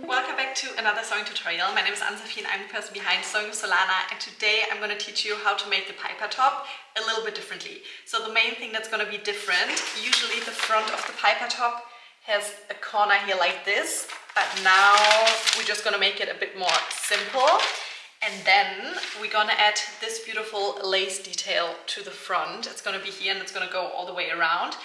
Welcome back to another sewing tutorial. My name is Ann-Sophie and I'm the person behind Sewing with Solana, and today I'm going to teach you how to make the piper top a little bit differently. So the main thing that's going to be different, usually the front of the piper top has a corner here like this, but now we're just going to make it a bit more simple, and then we're going to add this beautiful lace detail to the front. It's going to be here and it's going to go all the way around.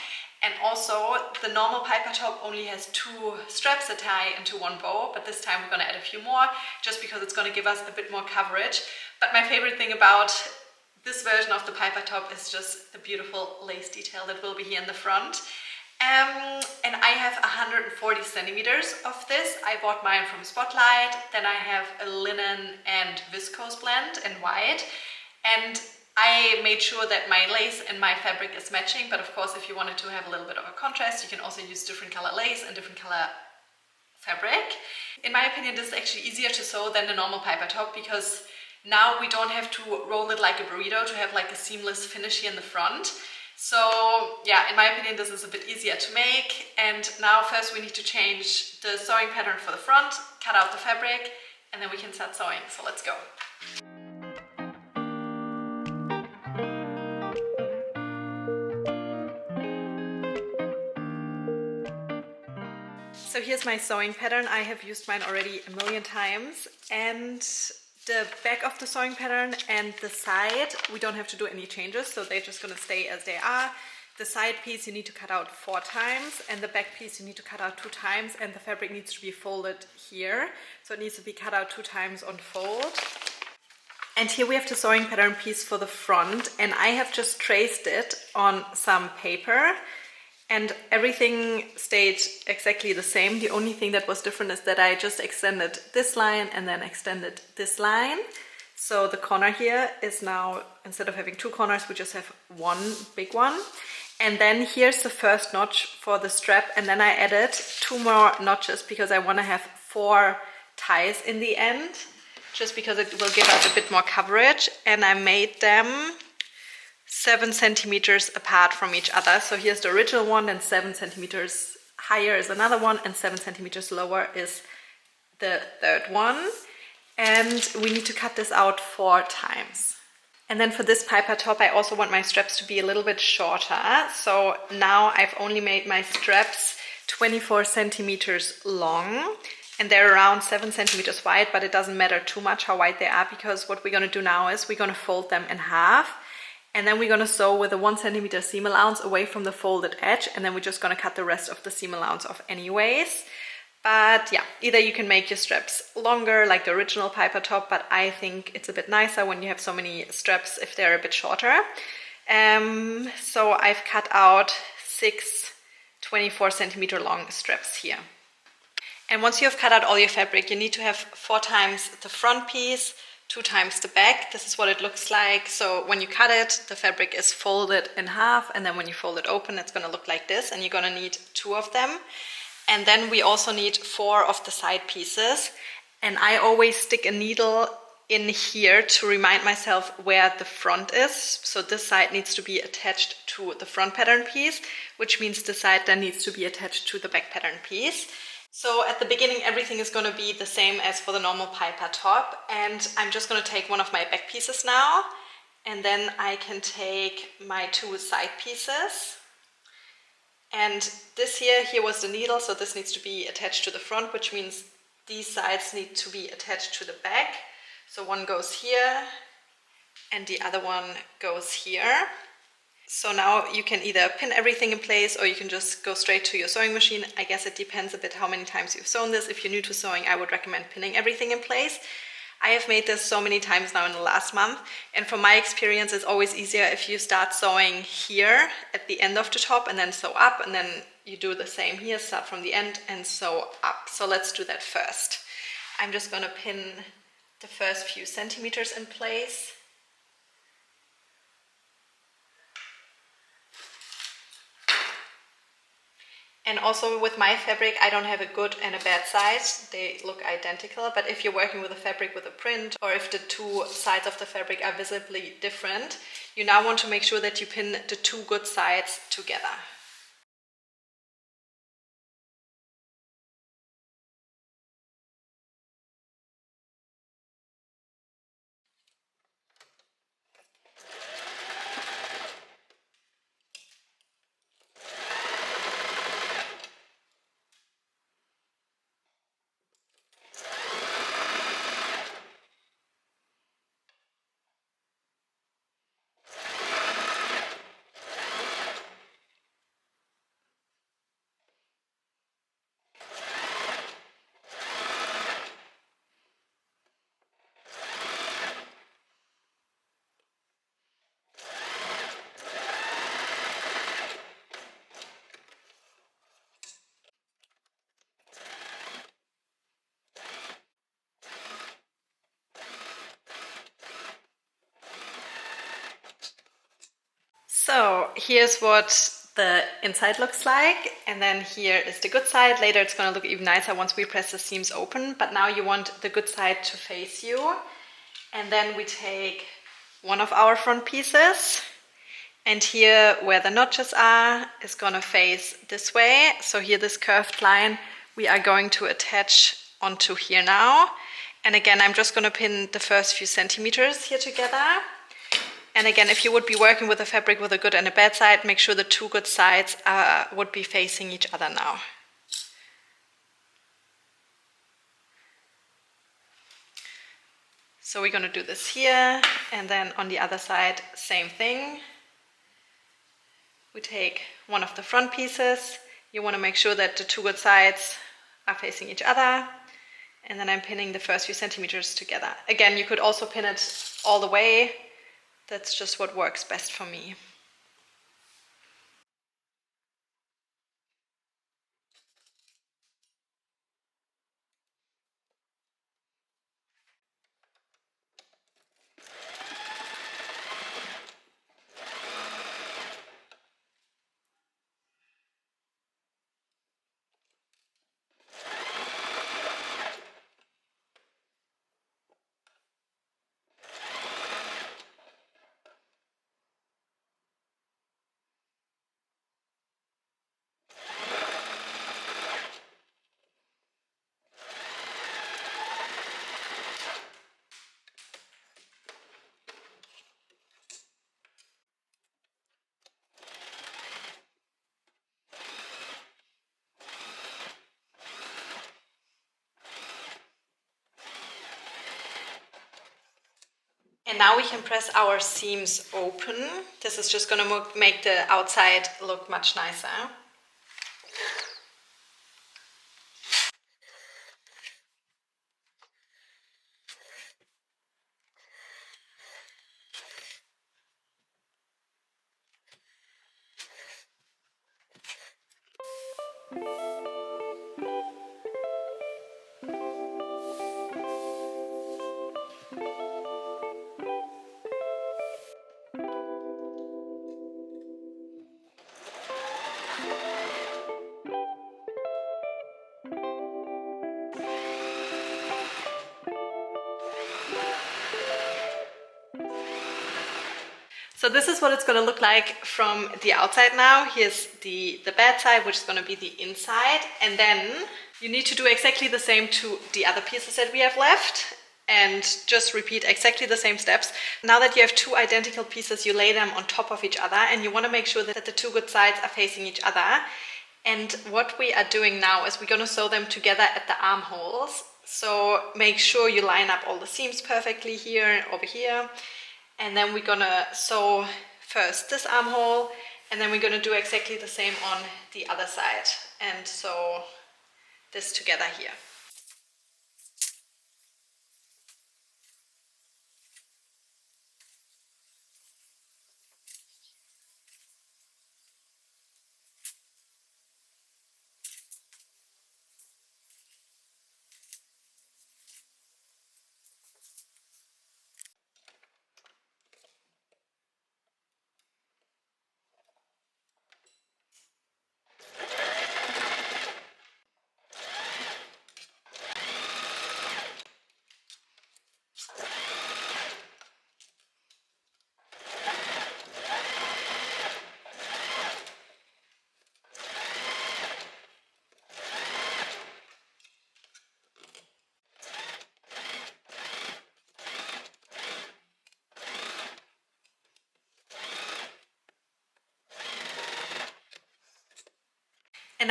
And also, the normal piper top only has 2 straps that tie into one bow, but this time we're going to add a few more, just because it's going to give us a bit more coverage. But my favorite thing about this version of the piper top is just the beautiful lace detail that will be here in the front. And I have 140 centimeters of this. I bought mine from Spotlight. Then I have a linen and viscose blend in white. And I made sure that my lace and my fabric is matching, but of course if you wanted to have a little bit of a contrast, you can also use different color lace and different color fabric. In my opinion, this is actually easier to sew than the normal piper top, because now we don't have to roll it like a burrito to have like a seamless finish here in the front. So yeah, in my opinion, this is a bit easier to make. And now first we need to change the sewing pattern for the front, cut out the fabric, and then we can start sewing. So let's go. So here's my sewing pattern. I have used mine already a million times, and the back of the sewing pattern and the side, we don't have to do any changes, so they're just going to stay as they are. The side piece you need to cut out 4 times, and the back piece you need to cut out 2 times, and the fabric needs to be folded here, so it needs to be cut out 2 times on fold. And here we have the sewing pattern piece for the front, and I have just traced it on some paper. And everything stayed exactly the same. The only thing that was different is that I just extended this line and then extended this line. So the corner here is now, instead of having 2 corners, we just have 1 big one. And then here's the first notch for the strap. And then I added 2 more notches because I want to have 4 ties in the end, just because it will give us a bit more coverage. And I made them 7 centimeters apart from each other. So here's the original one, and 7 centimeters higher is another one, and 7 centimeters lower is the third one. And we need to cut this out 4 times. And then for this piper top, I also want my straps to be a little bit shorter. So now I've only made my straps 24 centimeters long, and they're around 7 centimeters wide, but it doesn't matter too much how wide they are, because what we're going to do now is we're going to fold them in half. And then we're going to sew with a 1 centimeter seam allowance away from the folded edge, and then we're just going to cut the rest of the seam allowance off anyways. But yeah, either you can make your straps longer like the original piper top, but I think it's a bit nicer when you have so many straps if they're a bit shorter. So I've cut out 6 24 centimeter long straps here. And once you have cut out all your fabric, you need to have 4 times the front piece, 2 times the back. This is what it looks like. So when you cut it, the fabric is folded in half, and then when you fold it open, it's going to look like this, and you're going to need 2 of them. And then we also need 4 of the side pieces, and I always stick a needle in here to remind myself where the front is. So this side needs to be attached to the front pattern piece, which means the side then needs to be attached to the back pattern piece. So at the beginning, everything is going to be the same as for the normal piper top, and I'm just going to take one of my back pieces now, and then I can take my 2 side pieces. And this here was the needle, so this needs to be attached to the front, which means these sides need to be attached to the back. So one goes here and the other one goes here. So now you can either pin everything in place, or you can just go straight to your sewing machine. I guess it depends a bit how many times you've sewn this. If you're new to sewing, I would recommend pinning everything in place. I have made this so many times now in the last month, and from my experience, it's always easier if you start sewing here at the end of the top and then sew up, and then you do the same here, start from the end and sew up. So let's do that first. I'm just gonna pin the first few centimeters in place. And also with my fabric, I don't have a good and a bad side. They look identical, but if you're working with a fabric with a print, or if the two sides of the fabric are visibly different, you now want to make sure that you pin the two good sides together. So here's what the inside looks like, and then here is the good side. Later it's going to look even nicer once we press the seams open, but now you want the good side to face you. And then we take one of our front pieces, and here where the notches are is going to face this way. So here this curved line we are going to attach onto here now. And again, I'm just going to pin the first few centimeters here together. And again, if you would be working with a fabric with a good and a bad side, make sure the two good sides would be facing each other now. So we're going to do this here, and then on the other side, same thing. We take one of the front pieces. You want to make sure that the two good sides are facing each other. And then I'm pinning the first few centimeters together. Again, you could also pin it all the way. That's just what works best for me. And now we can press our seams open. This is just going to make the outside look much nicer. So this is what it's going to look like from the outside now. Here's the bad side, which is going to be the inside. And then you need to do exactly the same to the other pieces that we have left. And just repeat exactly the same steps. Now that you have two identical pieces, you lay them on top of each other. And you want to make sure that the two good sides are facing each other. And what we are doing now is we're going to sew them together at the armholes. So make sure you line up all the seams perfectly here and over here. And then we're gonna sew first this armhole, and then we're gonna do exactly the same on the other side and sew this together here.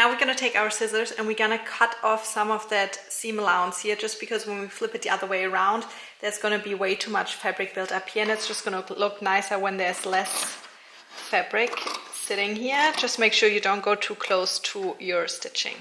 now we're gonna take our scissors and we're gonna cut off some of that seam allowance here, just because when we flip it the other way around, there's gonna be way too much fabric built up here, and it's just gonna look nicer when there's less fabric sitting here. Just make sure you don't go too close to your stitching.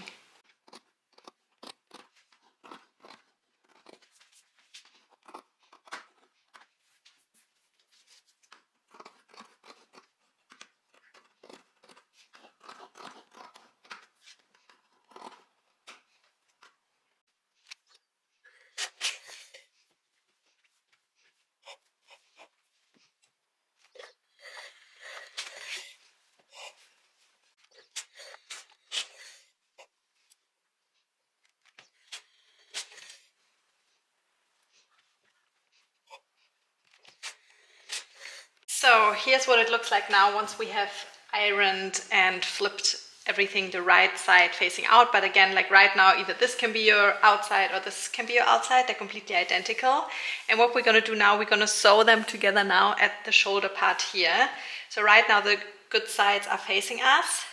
So here's what it looks like now once we have ironed and flipped everything the right side facing out. But again, like right now, either this can be your outside or this can be your outside. They're completely identical. And what we're gonna do now, we're gonna sew them together now at the shoulder part here. So right now the good sides are facing us.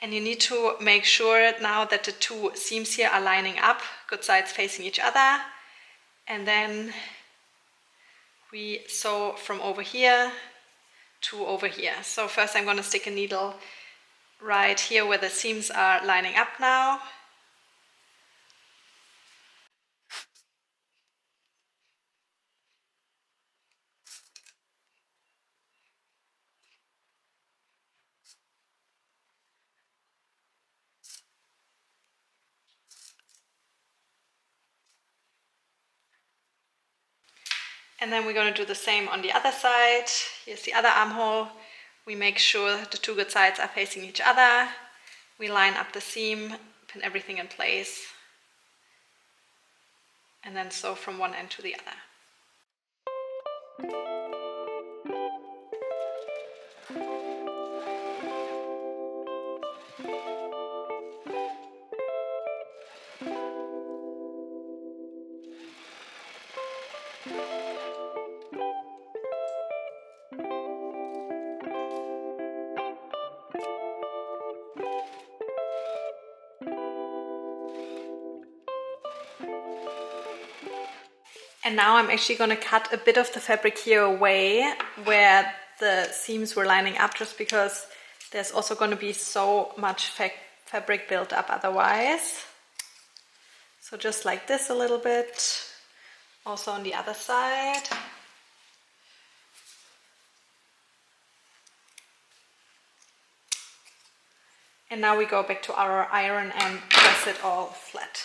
And you need to make sure now that the two seams here are lining up, good sides facing each other. And then we sew from over here to over here. So first I'm going to stick a needle right here where the seams are lining up now. And then we're going to do the same on the other side. Here's the other armhole. We make sure the two good sides are facing each other. We line up the seam, pin everything in place, and then sew from one end to the other. And now I'm actually going to cut a bit of the fabric here away where the seams were lining up, just because there's also going to be so much fabric built up otherwise. So just like this a little bit, also on the other side. And now we go back to our iron and press it all flat.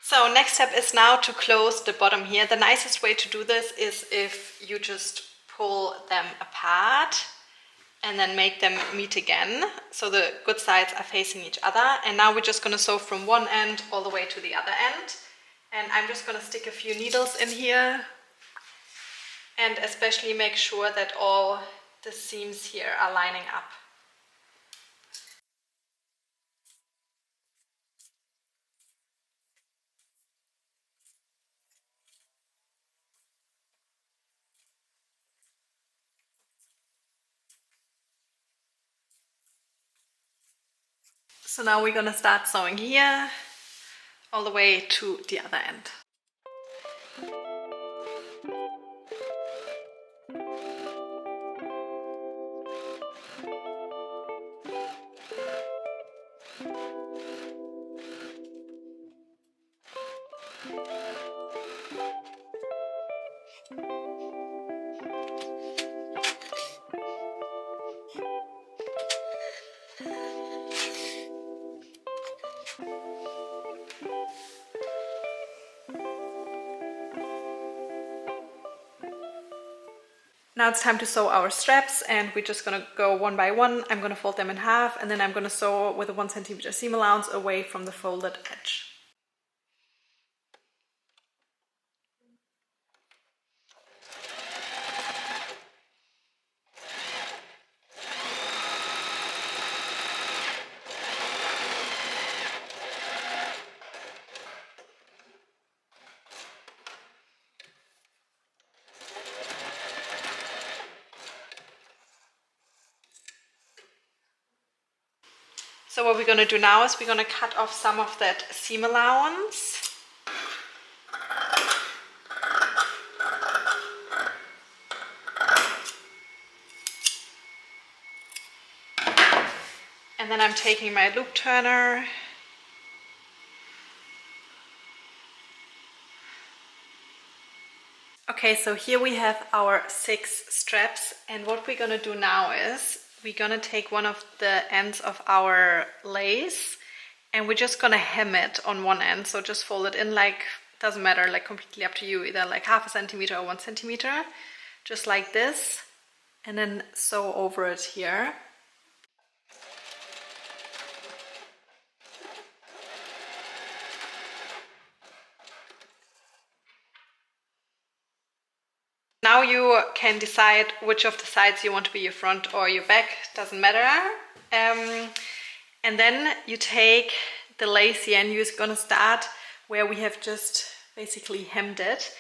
So next step is now to close the bottom here. The nicest way to do this is if you just pull them apart and then make them meet again. So the good sides are facing each other. And now we're just going to sew from one end all the way to the other end. And I'm just going to stick a few needles in here and especially make sure that all the seams here are lining up. So now we're going to start sewing here all the way to the other end. Now it's time to sew our straps, and we're just gonna go one by one. I'm gonna fold them in half, and then I'm gonna sew with a 1 centimeter seam allowance away from the folded edge. So what we're going to do now is we're going to cut off some of that seam allowance. And then I'm taking my loop turner. Okay, so here we have our 6 straps, and what we're gonna do now is we're gonna take one of the ends of our lace and we're just gonna hem it on one end. So just fold it in, like, doesn't matter, like completely up to you, either like 0.5 centimeter or 1 centimeter, just like this, and then sew over it here. Now you can decide which of the sides you want to be your front or your back, doesn't matter. And then you take the lace here and you're gonna start where we have just basically hemmed it.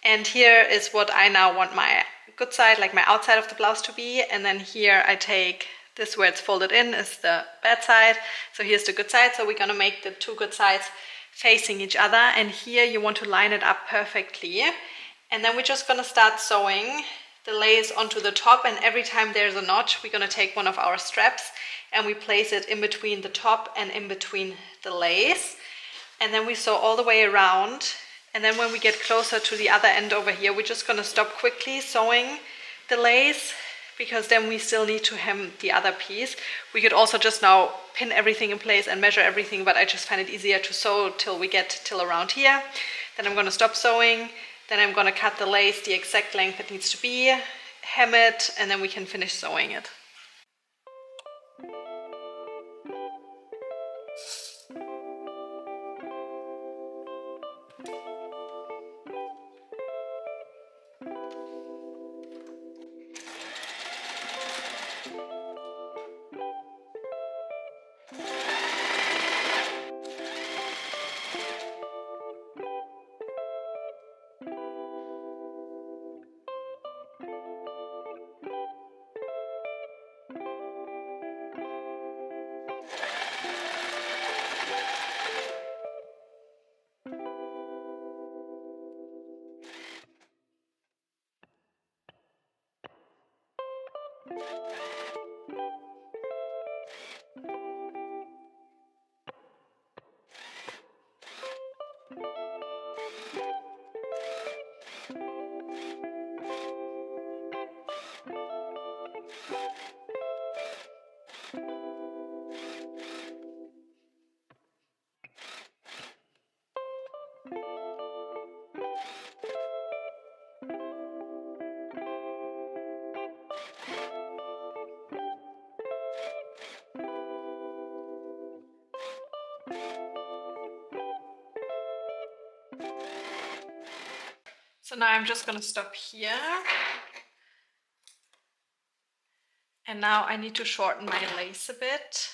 And here is what I now want my good side, like my outside of the blouse to be. And then here I take this where it's folded in is the bad side. So here's the good side. So we're gonna make the 2 good sides facing each other. And here you want to line it up perfectly. And then we're just gonna start sewing the lace onto the top, and every time there's a notch, we're gonna take one of our straps and we place it in between the top and in between the lace. And then we sew all the way around. And then when we get closer to the other end over here, we're just gonna stop quickly sewing the lace, because then we still need to hem the other piece. We could also just now pin everything in place and measure everything, but I just find it easier to sew till we get till around here. Then I'm gonna stop sewing. Then I'm gonna cut the lace the exact length it needs to be, hem it, and then we can finish sewing it. So now I'm just gonna stop here. And now I need to shorten my lace a bit.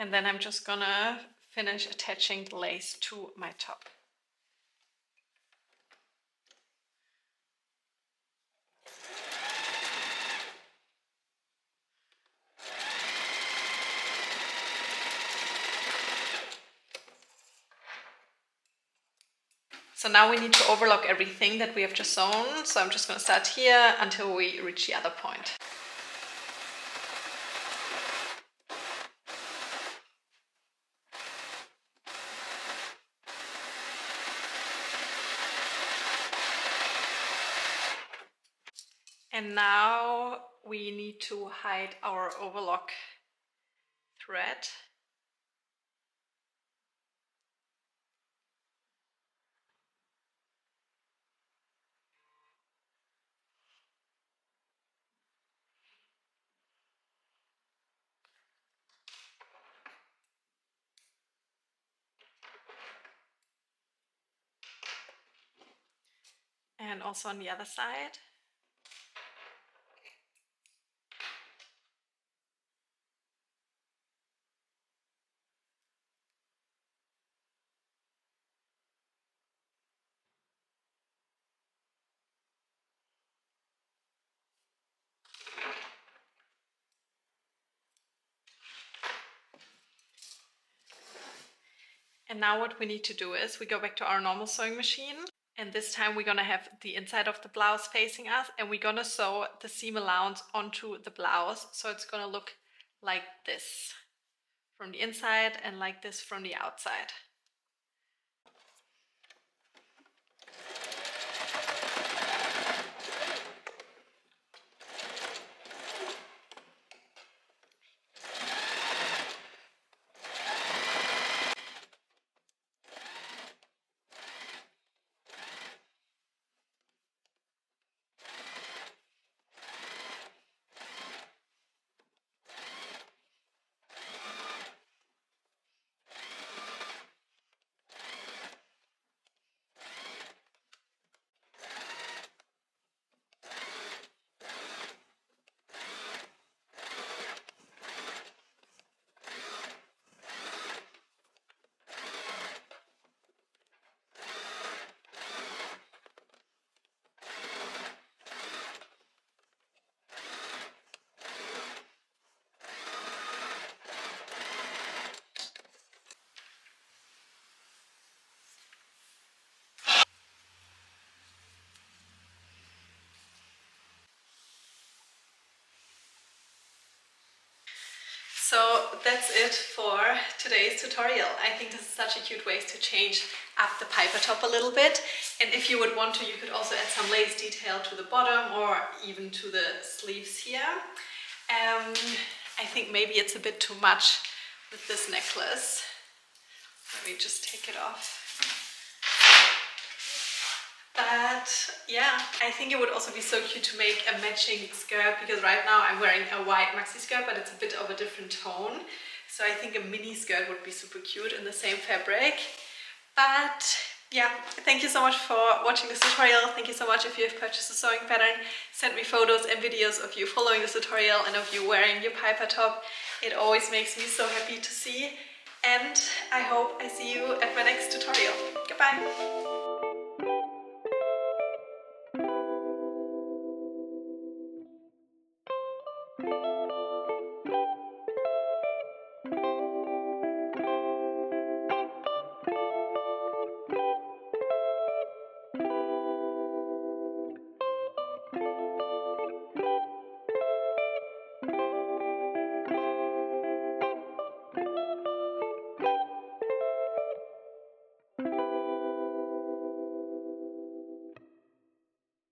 And then I'm just gonna finish attaching the lace to my top. So now we need to overlock everything that we have just sewn. So I'm just gonna start here until we reach the other point. And now we need to hide our overlock thread. And also on the other side. And now what we need to do is we go back to our normal sewing machine, and this time we're gonna have the inside of the blouse facing us, and we're gonna sew the seam allowance onto the blouse, so it's gonna look like this from the inside and like this from the outside. So that's it for today's tutorial. I think this is such a cute way to change up the piper top a little bit. And if you would want to, you could also add some lace detail to the bottom or even to the sleeves here. I think maybe it's a bit too much with this necklace. Let me just take it off. But yeah, I think it would also be so cute to make a matching skirt, because right now I'm wearing a white maxi skirt, but it's a bit of a different tone. So I think a mini skirt would be super cute in the same fabric. But yeah, thank you so much for watching this tutorial. Thank you so much if you have purchased a sewing pattern. Send me photos and videos of you following this tutorial and of you wearing your piper top. It always makes me so happy to see. And I hope I see you at my next tutorial. Goodbye!